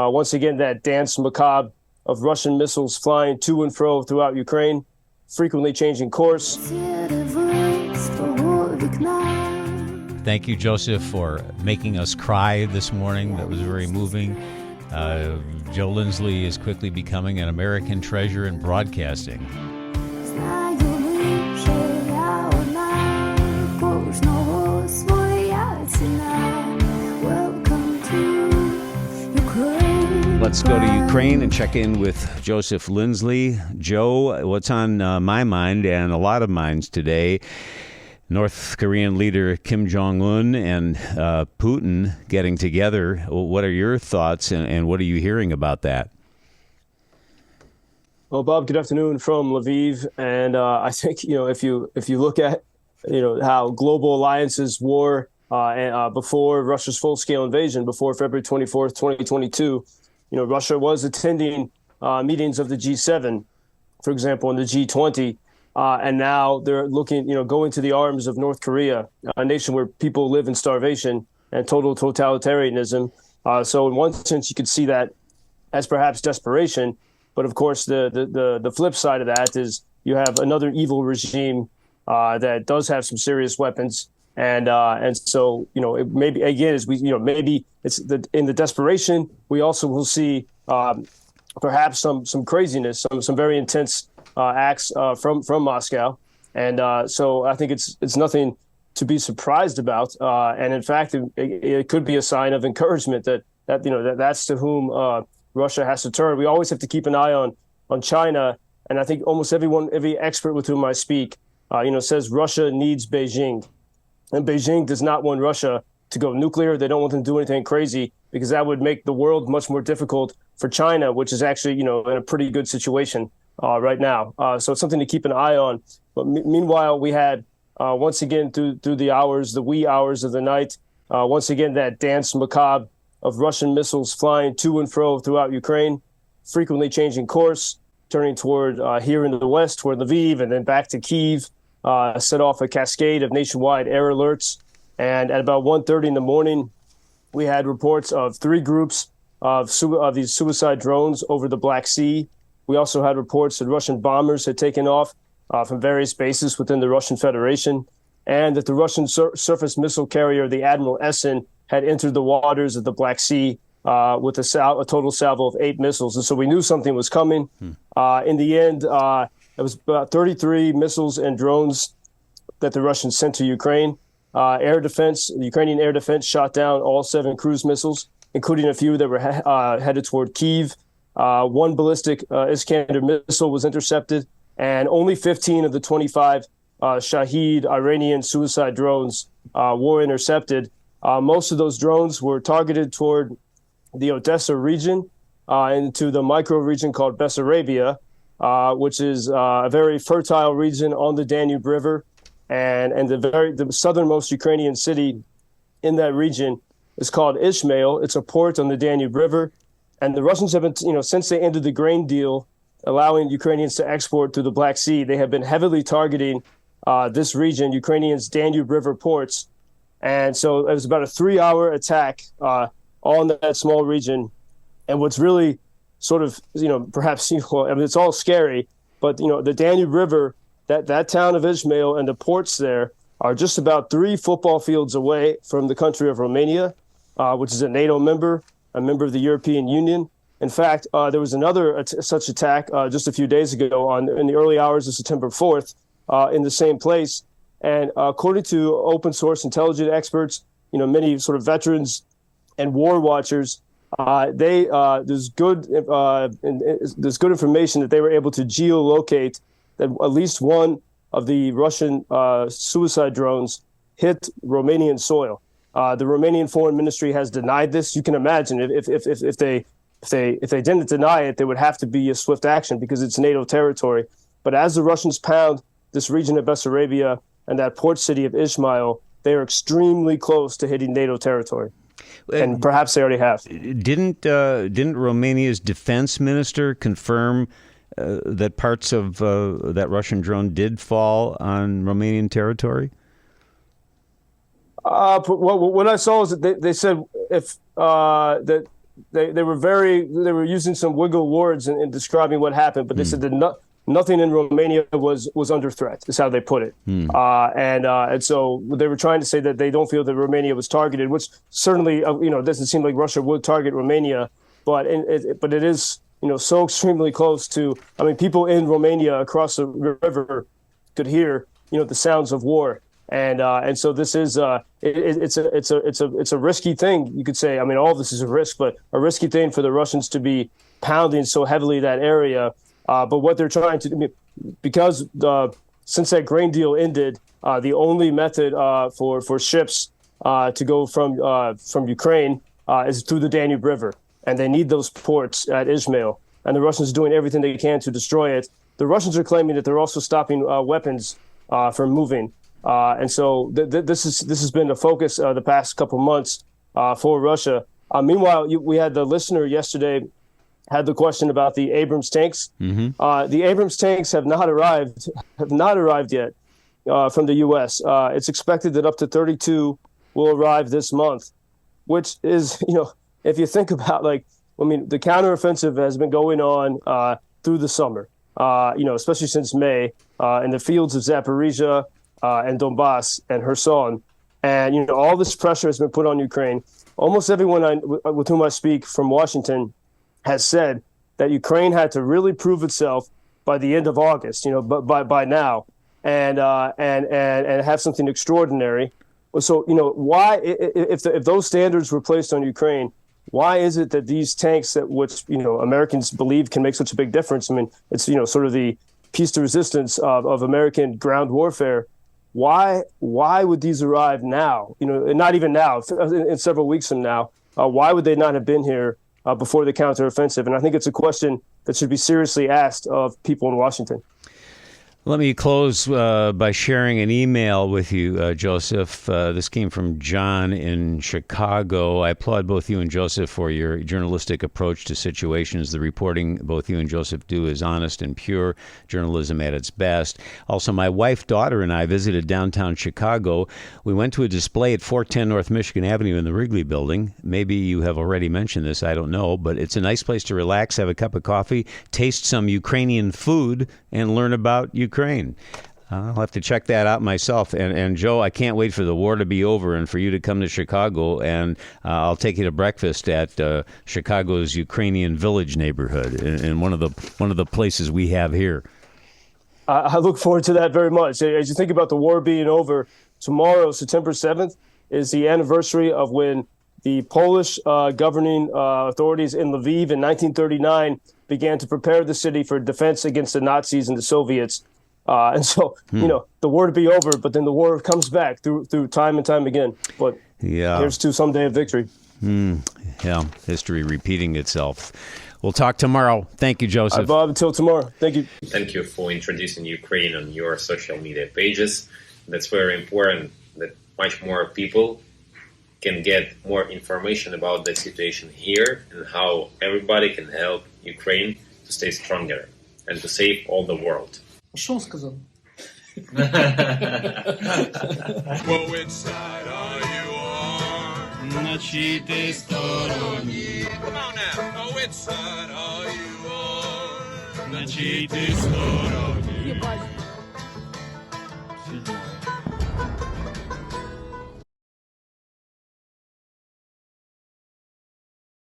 Once again, that dance macabre of Russian missiles flying to and fro throughout Ukraine, frequently changing course. Thank you, Joseph, for making us cry this morning. That was very moving. Joe Lindsley is quickly becoming an American treasure in broadcasting. Let's go to Ukraine and check in with Joseph Lindsley. Joe, what's on my mind and a lot of minds today? North Korean leader Kim Jong-un and Putin getting together. What are your thoughts and what are you hearing about that? Well, Bob, good afternoon from LVIV. And I think, if you look at, how global alliances were before Russia's full-scale invasion, before February 24th, 2022, Russia was attending meetings of the G7, for example, and the G20. And now they're looking, going to the arms of North Korea, a nation where people live in starvation and total totalitarianism. So in one sense, you could see that as perhaps desperation. But of course, the flip side of that is you have another evil regime that does have some serious weapons. And so, maybe, again, as we, maybe it's in the desperation, we also will see perhaps some craziness, some very intense acts from Moscow. And so I think it's nothing to be surprised about. And in fact, it could be a sign of encouragement that's to whom Russia has to turn. We always have to keep an eye on China. And I think almost every expert with whom I speak, says Russia needs Beijing. And Beijing does not want Russia to go nuclear. They don't want them to do anything crazy because that would make the world much more difficult for China, which is actually, in a pretty good situation right now. So it's something to keep an eye on. But meanwhile, we had once again through the wee hours of the night, once again that dance macabre of Russian missiles flying to and fro throughout Ukraine, frequently changing course, turning toward here into the west, toward Lviv, and then back to Kyiv. Set off a cascade of nationwide air alerts. And at about 1:30 in the morning, we had reports of 3 groups of these suicide drones over the Black Sea. We also had reports that Russian bombers had taken off from various bases within the Russian Federation, and that the Russian surface missile carrier, the Admiral Essen, had entered the waters of the Black Sea with a total salvo of 8 missiles. And so we knew something was coming. In the end, it was about 33 missiles and drones that the Russians sent to Ukraine. Air defense, the Ukrainian air defense shot down all 7 cruise missiles, including a few that were headed toward Kyiv. 1 ballistic Iskander missile was intercepted, and only 15 of the 25 Shahed Iranian suicide drones were intercepted. Most of those drones were targeted toward the Odessa region and to the micro region called Bessarabia, which is a very fertile region on the Danube River, and the southernmost Ukrainian city in that region is called Ishmael. It's a port on the Danube River, and the Russians have been, since they ended the grain deal, allowing Ukrainians to export through the Black Sea, they have been heavily targeting this region, Ukrainians' Danube River ports, and so it was about a 3-hour attack on that small region. And what's really sort of, perhaps, it's all scary, but, the Danube River, that town of Ishmael and the ports there are just about 3 football fields away from the country of Romania, which is a NATO member, a member of the European Union. In fact, there was another such attack just a few days ago in the early hours of September 4th in the same place. And according to open source intelligence experts, many sort of veterans and war watchers, there's good information that they were able to geolocate that at least one of the Russian suicide drones hit Romanian soil. The Romanian Foreign Ministry has denied this. You can imagine if they didn't deny it, there would have to be a swift action because it's NATO territory. But as the Russians pound this region of Bessarabia and that port city of Ishmael, they are extremely close to hitting NATO territory. And perhaps they already have. Didn't Romania's defense minister confirm that parts of that Russian drone did fall on Romanian territory? What I saw is that they said that they were using some wiggle words in describing what happened, but they said that nothing in Romania was under threat, is how they put it. And so they were trying to say that they don't feel that Romania was targeted, which certainly, doesn't seem like Russia would target Romania, but it is, so extremely close to, people in Romania across the river could hear, the sounds of war. And so this is it's a risky thing, you could say. All of this is a risk, but a risky thing for the Russians to be pounding so heavily that area. But what they're trying to do, because since that grain deal ended, the only method for ships to go from Ukraine is through the Danube River, and they need those ports at Izmail. And the Russians are doing everything they can to destroy it. The Russians are claiming that they're also stopping weapons from moving. And so this has been the focus the past couple months for Russia. Meanwhile, we had the listener yesterday had the question about the Abrams tanks. The Abrams tanks have not arrived yet from the U.S. It's expected that up to 32 will arrive this month, which is, if you think about, the counteroffensive has been going on through the summer, especially since May, in the fields of Zaporizhia and Donbass and Kherson. And, all this pressure has been put on Ukraine. Almost everyone with whom I speak from Washington has said that Ukraine had to really prove itself by the end of August, but by now, and have something extraordinary. So, why, if those standards were placed on Ukraine, why is it that these tanks which Americans believe can make such a big difference? It's sort of the piece de resistance of American ground warfare. Why would these arrive now? Not even now, in several weeks from now. Why would they not have been here before the counteroffensive? And I think it's a question that should be seriously asked of people in Washington. Let me close by sharing an email with you, Joseph. This came from John in Chicago. I applaud both you and Joseph for your journalistic approach to situations. The reporting both you and Joseph do is honest and pure journalism at its best. Also, my wife, daughter, and I visited downtown Chicago. We went to a display at 410 North Michigan Avenue in the Wrigley Building. Maybe you have already mentioned this, I don't know, but it's a nice place to relax, have a cup of coffee, taste some Ukrainian food, and learn about Ukraine. I'll have to check that out myself. And Joe, I can't wait for the war to be over and for you to come to Chicago, and I'll take you to breakfast at Chicago's Ukrainian Village neighborhood in one of the places we have here. I look forward to that very much. As you think about the war being over, tomorrow, September 7th, is the anniversary of when the Polish governing authorities in Lviv in 1939 began to prepare the city for defense against the Nazis and the Soviets. And so, the war to be over, but then the war comes back through time and time again. But here's to someday of victory. Yeah, history repeating itself. We'll talk tomorrow. Thank you, Joseph. Bob, until tomorrow. Thank you. Thank you for introducing Ukraine on your social media pages. That's very important that much more people can get more information about the situation here and how everybody can help Ukraine to stay stronger and to save all the world. Что он сказал? Well, which side are you on? На чьей ты стороне? Come on now. Oh, which side are you on? На чьей ты стороне?